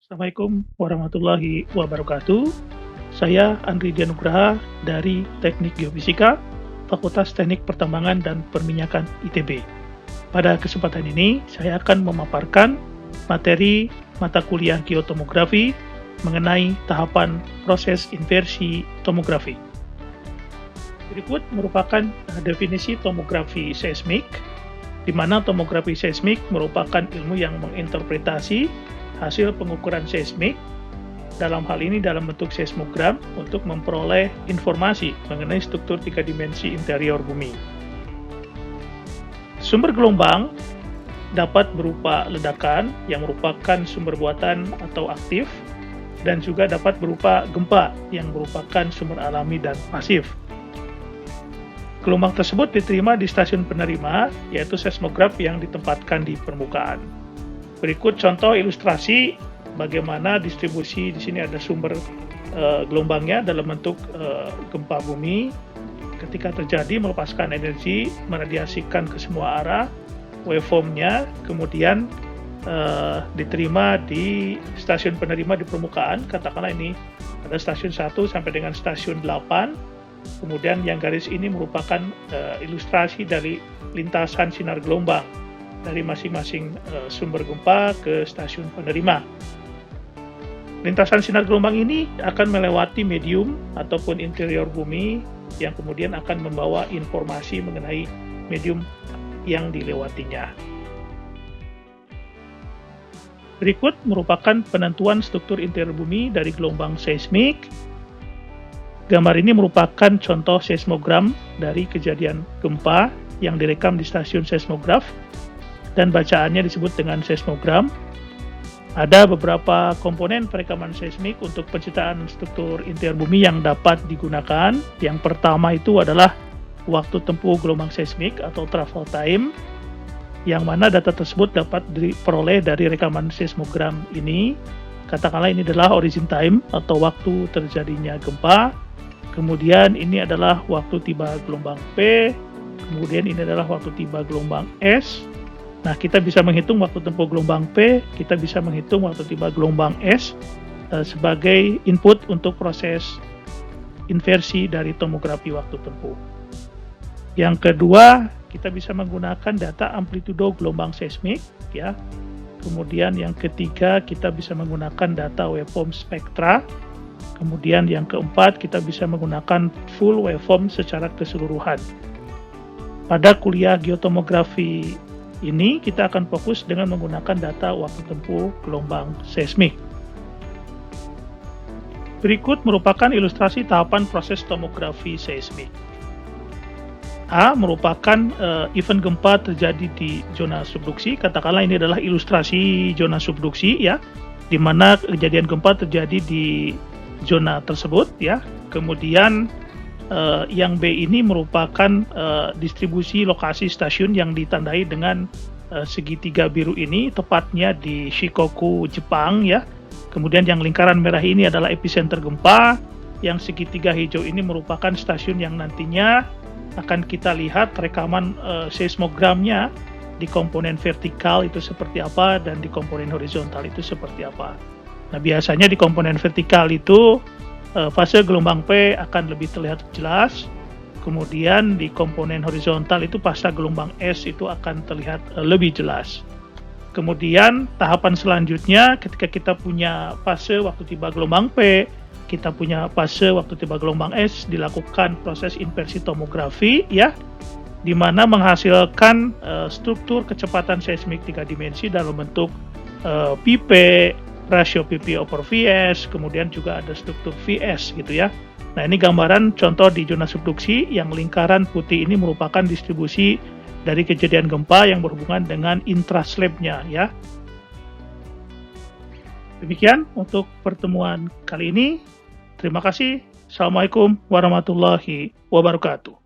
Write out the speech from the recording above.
Assalamualaikum warahmatullahi wabarakatuh. Saya Andri Dianugraha dari Teknik Geofisika, Fakultas Teknik Pertambangan dan Perminyakan ITB. Pada kesempatan ini, saya akan memaparkan materi mata kuliah geotomografi mengenai tahapan proses inversi tomografi. Berikut merupakan definisi tomografi seismik, di mana tomografi seismik merupakan ilmu yang menginterpretasi hasil pengukuran seismik, dalam hal ini dalam bentuk seismogram, untuk memperoleh informasi mengenai struktur 3 dimensi interior bumi. Sumber gelombang dapat berupa ledakan yang merupakan sumber buatan atau aktif, dan juga dapat berupa gempa yang merupakan sumber alami dan pasif. Gelombang tersebut diterima di stasiun penerima, yaitu seismograf yang ditempatkan di permukaan. Berikut contoh ilustrasi bagaimana distribusi. Di sini ada sumber gelombangnya dalam bentuk gempa bumi. Ketika terjadi, melepaskan energi, meradiasikan ke semua arah, waveformnya kemudian diterima di stasiun penerima di permukaan. Katakanlah ini ada stasiun 1 sampai dengan stasiun 8. Kemudian yang garis ini merupakan ilustrasi dari lintasan sinar gelombang dari masing-masing sumber gempa ke stasiun penerima. Lintasan sinar gelombang ini akan melewati medium ataupun interior bumi yang kemudian akan membawa informasi mengenai medium yang dilewatinya. Berikut merupakan penentuan struktur interior bumi dari gelombang seismik. Gambar ini merupakan contoh seismogram dari kejadian gempa yang direkam di stasiun seismograf dan bacaannya disebut dengan seismogram. Ada beberapa komponen perekaman seismik untuk penciptaan struktur interior bumi yang dapat digunakan. Yang pertama itu adalah waktu tempuh gelombang seismik atau travel time, yang mana data tersebut dapat diperoleh dari rekaman seismogram ini. Katakanlah ini adalah origin time atau waktu terjadinya gempa. Kemudian ini adalah waktu tiba gelombang P, kemudian ini adalah waktu tiba gelombang S. Nah, kita bisa menghitung waktu tempuh gelombang P, kita bisa menghitung waktu tiba gelombang S sebagai input untuk proses inversi dari tomografi waktu tempuh. Yang kedua, kita bisa menggunakan data amplitudo gelombang seismik, ya. Kemudian yang ketiga, kita bisa menggunakan data waveform spektra. Kemudian yang keempat, kita bisa menggunakan full waveform secara keseluruhan. Pada kuliah geotomografi ini, kita akan fokus dengan menggunakan data waktu tempuh gelombang seismik. Berikut merupakan ilustrasi tahapan proses tomografi seismik. A merupakan event gempa terjadi di zona subduksi. Katakanlah ini adalah ilustrasi zona subduksi, ya, di mana kejadian gempa terjadi di zona tersebut, ya. Kemudian yang B ini merupakan distribusi lokasi stasiun yang ditandai dengan segitiga biru ini, tepatnya di Shikoku, Jepang, ya. Kemudian yang lingkaran merah ini adalah epicenter gempa. Yang segitiga hijau ini merupakan stasiun yang nantinya akan kita lihat rekaman seismogramnya di komponen vertikal itu seperti apa dan di komponen horizontal itu seperti apa. Nah, biasanya di komponen vertikal itu fase gelombang P akan lebih terlihat jelas. Kemudian di komponen horizontal itu fase gelombang S itu akan terlihat lebih jelas. Kemudian tahapan selanjutnya, ketika kita punya fase waktu tiba gelombang P, kita punya fase waktu tiba gelombang S, dilakukan proses inversi tomografi, ya, di mana menghasilkan struktur kecepatan seismik 3 dimensi dalam bentuk PP, rasio PP over VS, kemudian juga ada struktur VS, gitu ya. Nah, ini gambaran contoh di zona subduksi. Yang lingkaran putih ini merupakan distribusi dari kejadian gempa yang berhubungan dengan intraslabnya, ya. Demikian untuk pertemuan kali ini. Terima kasih. Assalamualaikum warahmatullahi wabarakatuh.